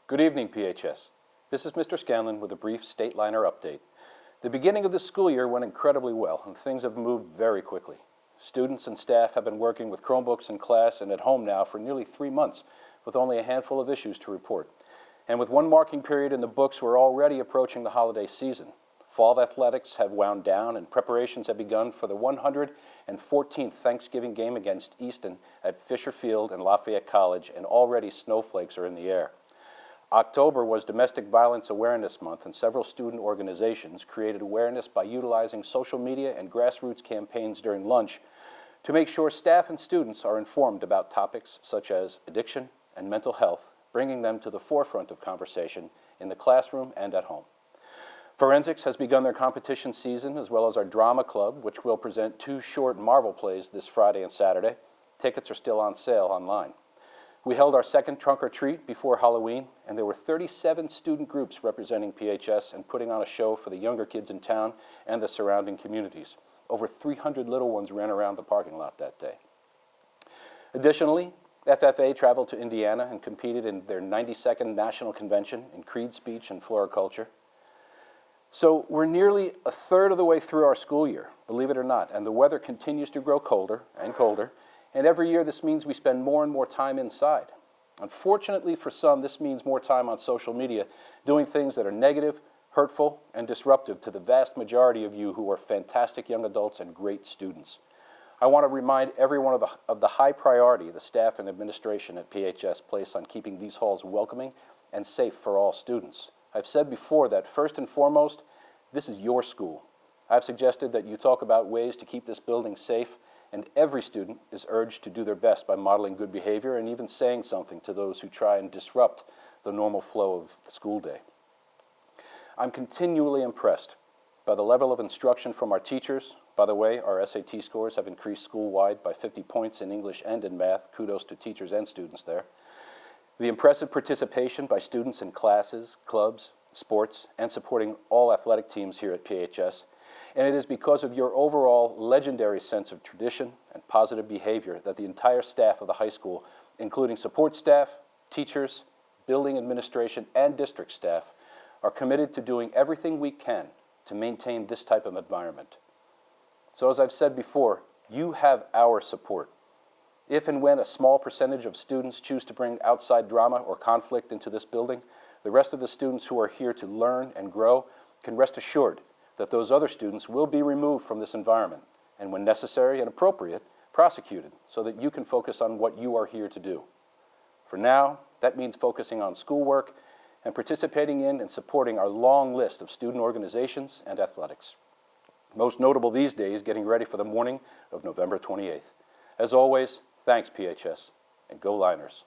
Good evening, PHS. This is Mr. Scanlon with a brief Stateliner update. The beginning of the school year went incredibly well, and things have moved very quickly. Students and staff have been working with Chromebooks in class and at home now for nearly 3 months, with only a handful of issues to report. And with one marking period in the books, we're already approaching the holiday season. Fall athletics have wound down, and preparations have begun for the 114th Thanksgiving game against Easton at Fisher Field and Lafayette College, and already snowflakes are in the air. October was Domestic Violence Awareness Month, and several student organizations created awareness by utilizing social media and grassroots campaigns during lunch to make sure staff and students are informed about topics such as addiction and mental health, bringing them to the forefront of conversation in the classroom and at home. Forensics has begun their competition season, as well as our drama club, which will present 2 short Marvel plays this Friday and Saturday. Tickets are still on sale online. We held our second trunk or treat before Halloween, and there were 37 student groups representing PHS and putting on a show for the younger kids in town and the surrounding communities. Over 300 little ones ran around the parking lot that day. Additionally, FFA traveled to Indiana and competed in their 92nd National Convention in Creed Speech and Floriculture. So we're nearly a third of the way through our school year, believe it or not, and the weather continues to grow colder and colder. And every year this means we spend more and more time inside. Unfortunately for some, this means more time on social media doing things that are negative, hurtful, and disruptive to the vast majority of you who are fantastic young adults and great students. I want to remind everyone of the high priority the staff and administration at PHS place on keeping these halls welcoming and safe for all students. I've said before that first and foremost, this is your school. I've suggested that you talk about ways to keep this building safe, and every student is urged to do their best by modeling good behavior and even saying something to those who try and disrupt the normal flow of the school day. I'm continually impressed by the level of instruction from our teachers. By the way, our SAT scores have increased school-wide by 50 points in English and in math. Kudos to teachers and students there. The impressive participation by students in classes, clubs, sports, and supporting all athletic teams here at PHS. And it is because of your overall legendary sense of tradition and positive behavior that the entire staff of the high school, including support staff, teachers, building administration, and district staff, are committed to doing everything we can to maintain this type of environment. So as I've said before, you have our support. If and when a small percentage of students choose to bring outside drama or conflict into this building, the rest of the students who are here to learn and grow can rest assured that those other students will be removed from this environment and, when necessary and appropriate, prosecuted so that you can focus on what you are here to do. For now, that means focusing on schoolwork and participating in and supporting our long list of student organizations and athletics. Most notable these days, getting ready for the morning of November 28th. As always, thanks PHS, and go Liners.